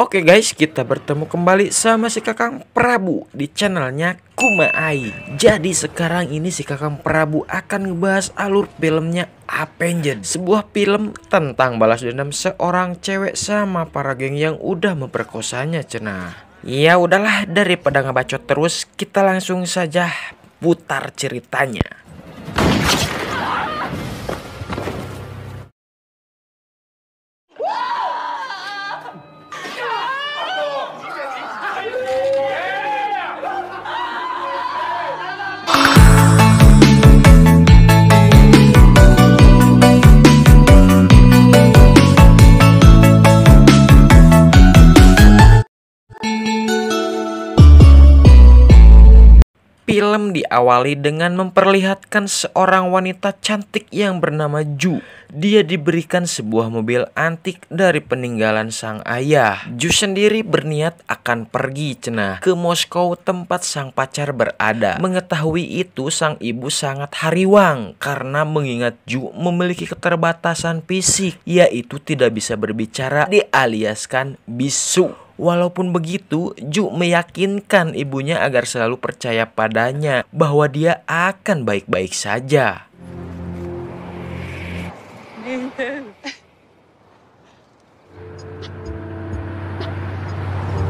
Oke guys, kita bertemu kembali sama si Kakang Prabu di channelnya Kumaai. Jadi sekarang ini si Kakang Prabu akan ngebahas alur filmnya Avenged, sebuah film tentang balas dendam seorang cewek sama para geng yang udah memperkosanya cenah. Ya udahlah, daripada ngebacot terus, kita langsung saja putar ceritanya. Film diawali dengan memperlihatkan seorang wanita cantik yang bernama Ju. Dia diberikan sebuah mobil antik dari peninggalan sang ayah. Ju sendiri berniat akan pergi cenah ke Moskow tempat sang pacar berada. Mengetahui itu sang ibu sangat hariwang karena mengingat Ju memiliki keterbatasan fisik, yaitu tidak bisa berbicara, dialiaskan bisu. Walaupun begitu, Ju meyakinkan ibunya agar selalu percaya padanya bahwa dia akan baik-baik saja.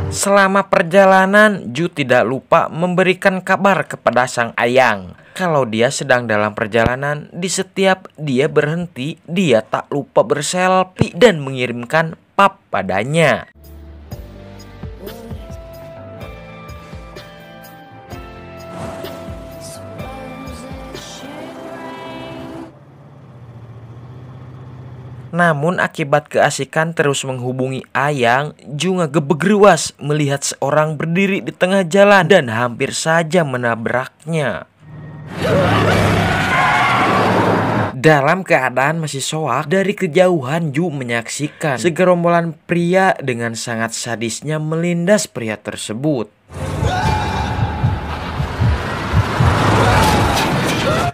Selama perjalanan, Ju tidak lupa memberikan kabar kepada sang ayang kalau dia sedang dalam perjalanan. Di setiap dia berhenti, dia tak lupa berselfie dan mengirimkan pap padanya. Namun akibat keasikan terus menghubungi ayang, Ju ngegebegrewas melihat seorang berdiri di tengah jalan dan hampir saja menabraknya. Dalam keadaan masih soak, dari kejauhan Ju menyaksikan segerombolan pria dengan sangat sadisnya melindas pria tersebut.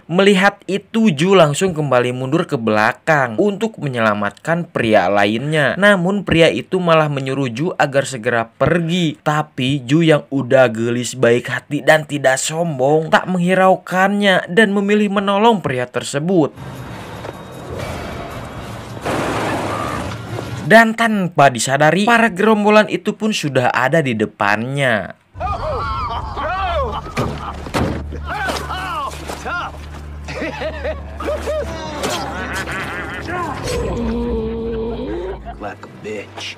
Melihat itu, Ju langsung kembali mundur ke belakang untuk menyelamatkan pria lainnya. Namun pria itu malah menyuruh Ju agar segera pergi. Tapi Ju yang udah gelis, baik hati dan tidak sombong tak menghiraukannya dan memilih menolong pria tersebut. Dan tanpa disadari, para gerombolan itu pun sudah ada di depannya. Like a bitch.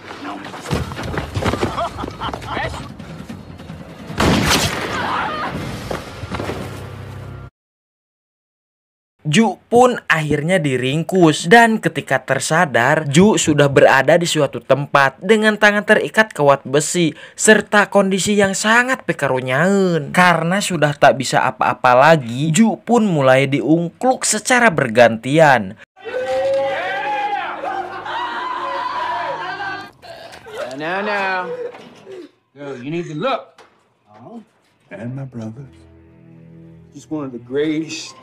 Ju pun akhirnya diringkus dan ketika tersadar, Ju sudah berada di suatu tempat dengan tangan terikat kawat besi serta kondisi yang sangat pekarunyaeun. Karena sudah tak bisa apa-apa lagi, Ju pun mulai diungkluk secara bergantian. Now. Yo, you need to look. And my brothers. Just one of the greatest.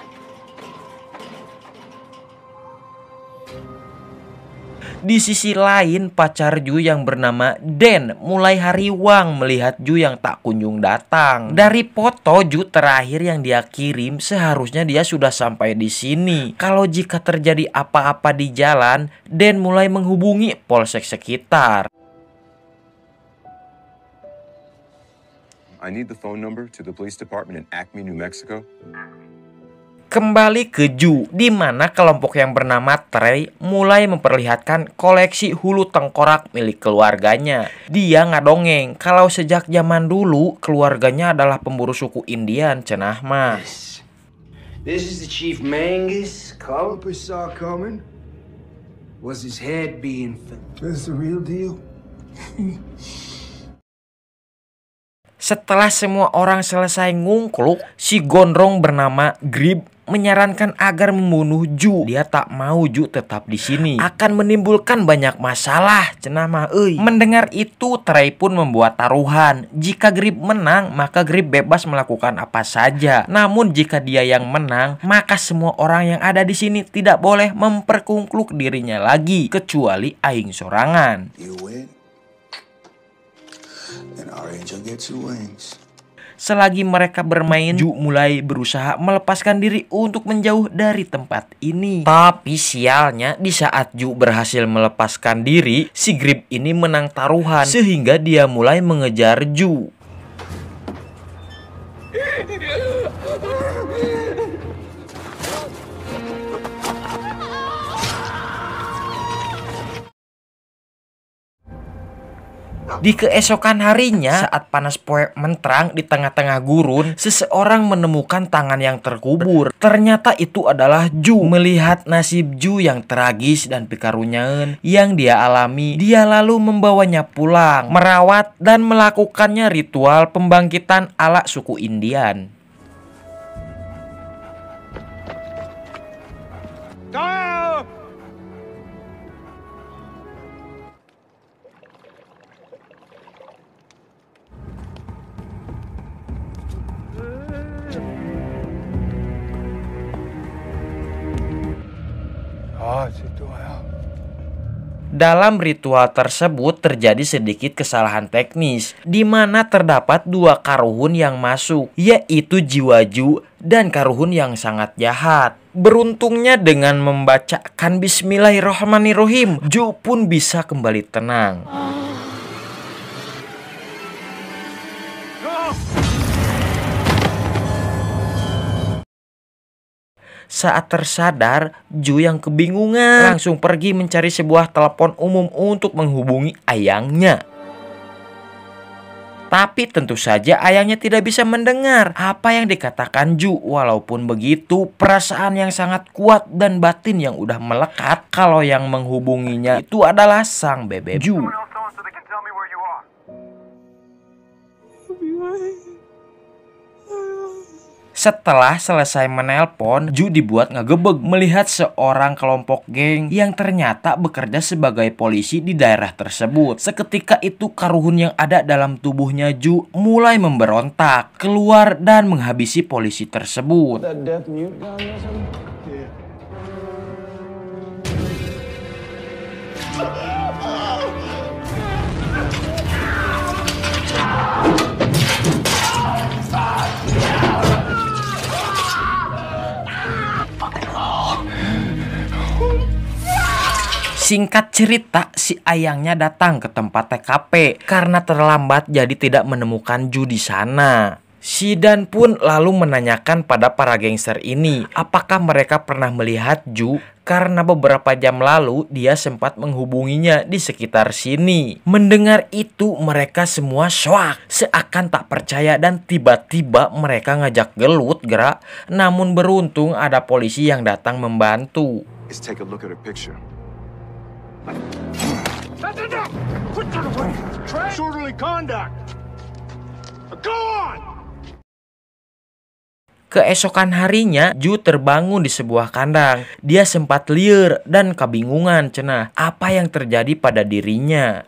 Di sisi lain, pacar Ju yang bernama Den mulai hariwang melihat Ju yang tak kunjung datang. Dari foto Ju terakhir yang dia kirim, seharusnya dia sudah sampai di sini. Kalau jika terjadi apa-apa di jalan, Den mulai menghubungi polsek sekitar. I need the phone number to the police department in Acme, New Mexico. Kembali ke Ju, di mana kelompok yang bernama Trey mulai memperlihatkan koleksi hulu tengkorak milik keluarganya. Dia ngadongeng kalau sejak zaman dulu keluarganya adalah pemburu suku Indian cenah mah. This is the Chief Mangus. Columbus saw coming. Was his head being... That's the real deal? Setelah semua orang selesai ngungkluk, si gondrong bernama Grib menyarankan agar membunuh Ju. Dia tak mau Ju tetap di sini, akan menimbulkan banyak masalah cenah mah euy. Mendengar itu, Trey pun membuat taruhan. Jika Grib menang, maka Grib bebas melakukan apa saja. Namun jika dia yang menang, maka semua orang yang ada di sini tidak boleh memperkungkluk dirinya lagi kecuali aing sorangan. You win, and our angel gets her wings. Selagi mereka bermain, Ju mulai berusaha melepaskan diri untuk menjauh dari tempat ini. Tapi sialnya, di saat Ju berhasil melepaskan diri, si Grip ini menang taruhan sehingga dia mulai mengejar Ju. Di keesokan harinya, saat panas poe menterang di tengah-tengah gurun, seseorang menemukan tangan yang terkubur. Ternyata itu adalah Ju. Melihat nasib Ju yang tragis dan pikarunyaeun yang dia alami, dia lalu membawanya pulang, merawat dan melakukannya ritual pembangkitan ala suku Indian. Dalam ritual tersebut terjadi sedikit kesalahan teknis, di mana terdapat dua karuhun yang masuk, yaitu jiwa Ju dan karuhun yang sangat jahat. Beruntungnya dengan membacakan Bismillahirrohmanirrohim, Ju pun bisa kembali tenang. Saat tersadar, Ju yang kebingungan langsung pergi mencari sebuah telepon umum untuk menghubungi ayangnya. Tapi tentu saja ayangnya tidak bisa mendengar apa yang dikatakan Ju. Walaupun begitu, perasaan yang sangat kuat dan batin yang udah melekat kalau yang menghubunginya itu adalah sang bebek Ju. Setelah selesai menelpon, Ju dibuat ngegebeg melihat seorang kelompok geng yang ternyata bekerja sebagai polisi di daerah tersebut. Seketika itu karuhun yang ada dalam tubuhnya Ju mulai memberontak, keluar dan menghabisi polisi tersebut. Singkat cerita, si ayangnya datang ke tempat TKP karena terlambat jadi tidak menemukan Ju di sana. Si Dan pun lalu menanyakan pada para gangster ini apakah mereka pernah melihat Ju karena beberapa jam lalu dia sempat menghubunginya di sekitar sini. Mendengar itu mereka semua shock, seakan tak percaya dan tiba-tiba mereka ngajak gelut gerak. Namun beruntung ada polisi yang datang membantu. Let's take a look at her picture. That's enough! Put that away! Disorderly conduct! Go on! Keesokan harinya, Ju terbangun di sebuah kandang. Dia sempat liar dan kebingungan cenah apa yang terjadi pada dirinya.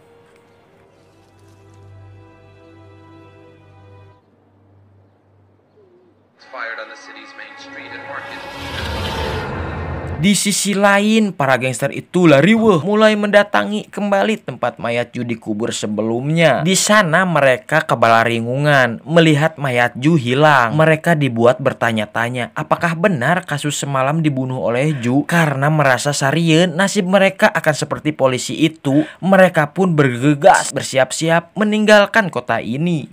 Di sisi lain, para gangster itu lari mulai mendatangi kembali tempat mayat Ju dikubur sebelumnya. Di sana mereka kebalaringungan melihat mayat Ju hilang. Mereka dibuat bertanya-tanya apakah benar kasus semalam dibunuh oleh Ju. Karena merasa sarieun nasib mereka akan seperti polisi itu, mereka pun bergegas bersiap-siap meninggalkan kota ini.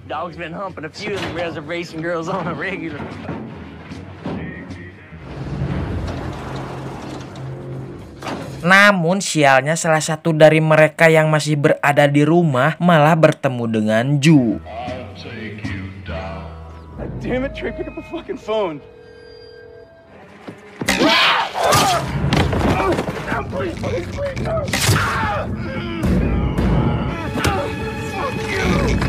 Dog's been humping a few of the reservation girls on a regular. Namun sialnya salah satu dari mereka yang masih berada di rumah malah bertemu dengan Ju. Damn it, Trey, pick up the fucking phone. Please, no. Fuck you.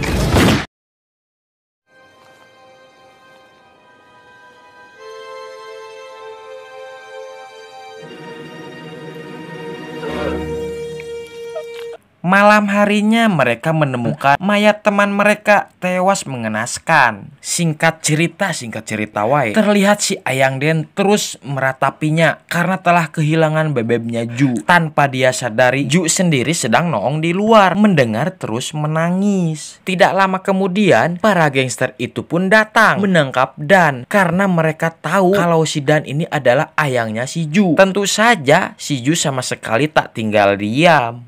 Malam harinya mereka menemukan mayat teman mereka tewas mengenaskan. Singkat cerita wae, terlihat si Ayang Den terus meratapinya karena telah kehilangan bebeknya Ju. Tanpa dia sadari, Ju sendiri sedang nongol di luar, mendengar terus menangis. Tidak lama kemudian, para gangster itu pun datang menangkap Dan karena mereka tahu kalau si Dan ini adalah ayangnya si Ju. Tentu saja si Ju sama sekali tak tinggal diam.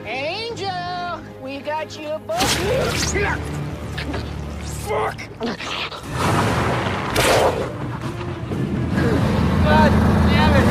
Angel, we got you a book. Fuck! God damn it.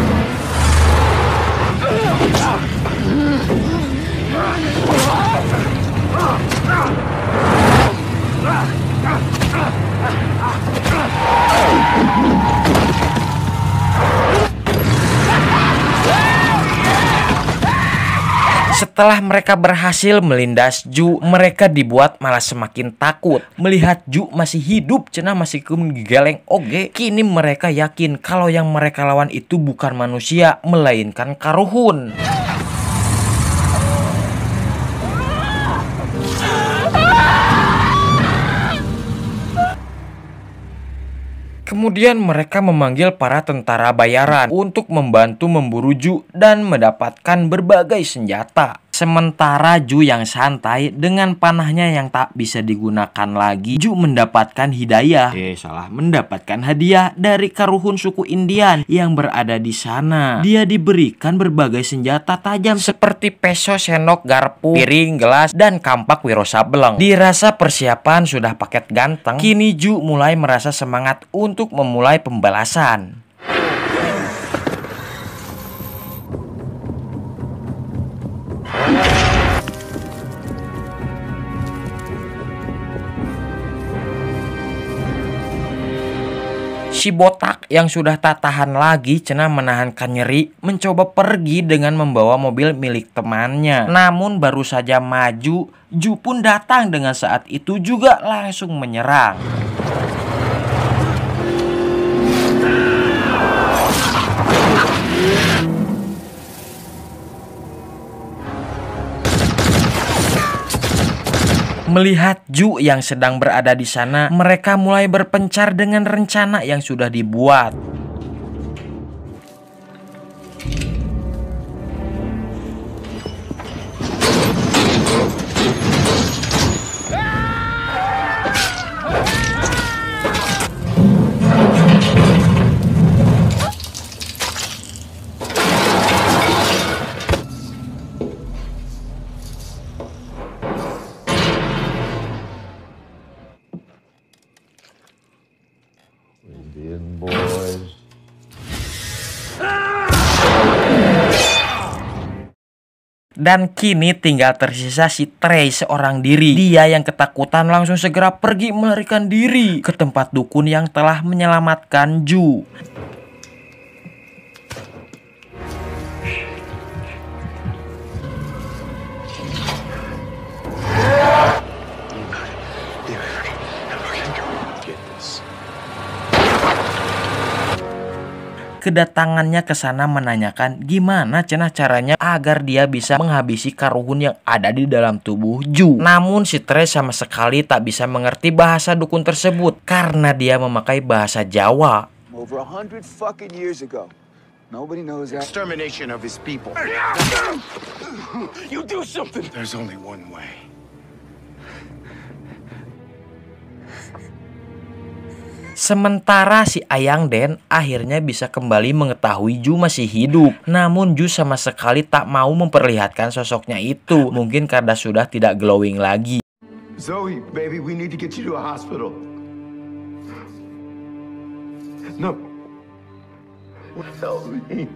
Setelah mereka berhasil melindas Ju, mereka dibuat malah semakin takut. Melihat Ju masih hidup, cenah masih geleng oge. Kini mereka yakin kalau yang mereka lawan itu bukan manusia, melainkan karuhun. Kemudian mereka memanggil para tentara bayaran untuk membantu memburu Ju dan mendapatkan berbagai senjata. Sementara Ju yang santai dengan panahnya yang tak bisa digunakan lagi, Ju mendapatkan mendapatkan hadiah dari karuhun suku Indian yang berada di sana. Dia diberikan berbagai senjata tajam seperti peso, senok, garpu, piring, gelas, dan kampak wiro sableng. Dirasa persiapan sudah paket ganteng, kini Ju mulai merasa semangat untuk memulai pembalasan. Si botak yang sudah tak tahan lagi cenah menahankan nyeri, mencoba pergi dengan membawa mobil milik temannya. Namun baru saja maju, Ju pun datang dengan saat itu juga langsung menyerang. Melihat Ju yang sedang berada di sana, mereka mulai berpencar dengan rencana yang sudah dibuat. Indian boys. Dan kini tinggal tersisa si Trey seorang diri. Dia yang ketakutan langsung segera pergi melarikan diri ke tempat dukun yang telah menyelamatkan Ju. Kedatangannya ke sana menanyakan gimana cenah caranya agar dia bisa menghabisi karuhun yang ada di dalam tubuh Ju. Namun si Trey sama sekali tak bisa mengerti bahasa dukun tersebut karena dia memakai bahasa Jawa. Over 100 fucking years ago. Nobody knows that. Extermination of his people. You do something! There's only one way. Sementara si Ayang Den akhirnya bisa kembali mengetahui Ju masih hidup. Namun Ju sama sekali tak mau memperlihatkan sosoknya itu. Mungkin karena sudah tidak glowing lagi. Zoe, baby, we need to get you to a hospital. No. Help me.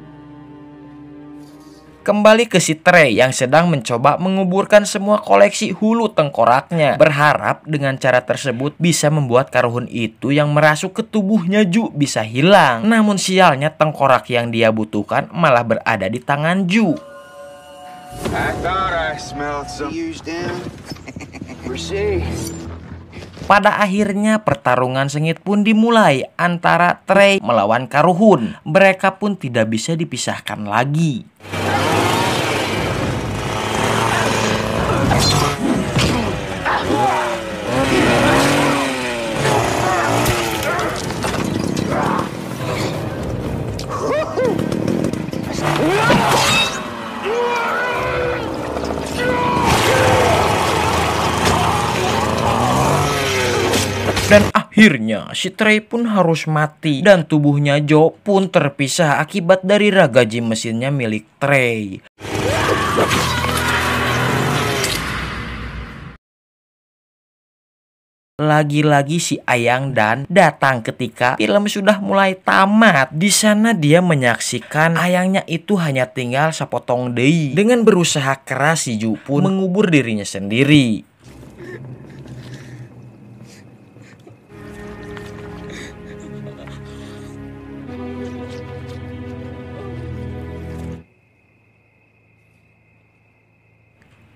Kembali ke si Trey yang sedang mencoba menguburkan semua koleksi hulu tengkoraknya. Berharap dengan cara tersebut bisa membuat karuhun itu yang merasuk ke tubuhnya Ju bisa hilang. Namun sialnya tengkorak yang dia butuhkan malah berada di tangan Ju. I thought I smelled some used down. Bersih. Pada akhirnya pertarungan sengit pun dimulai antara Trey melawan karuhun. Mereka pun tidak bisa dipisahkan lagi. Dan akhirnya si Trey pun harus mati dan tubuhnya Joe pun terpisah akibat dari ragaji mesinnya milik Trey. Lagi-lagi si Ayang Dan datang ketika film sudah mulai tamat. Di sana dia menyaksikan ayangnya itu hanya tinggal sepotong deui. Dengan berusaha keras si Ju pun mengubur dirinya sendiri.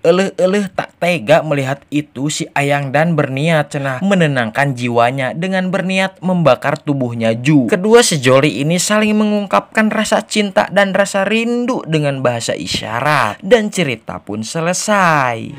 Eleh-eleh tak tega melihat itu, si Ayang Dan berniat cenah menenangkan jiwanya dengan berniat membakar tubuhnya Ju. Kedua sejoli ini saling mengungkapkan rasa cinta dan rasa rindu dengan bahasa isyarat. Dan cerita pun selesai.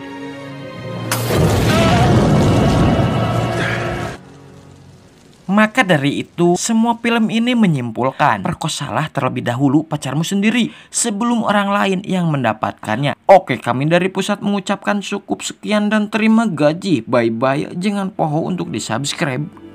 Maka dari itu, semua film ini menyimpulkan, perkosalah terlebih dahulu pacarmu sendiri sebelum orang lain yang mendapatkannya. Oke, kami dari pusat mengucapkan cukup sekian dan terima gaji. Bye-bye, jangan poho untuk di-subscribe.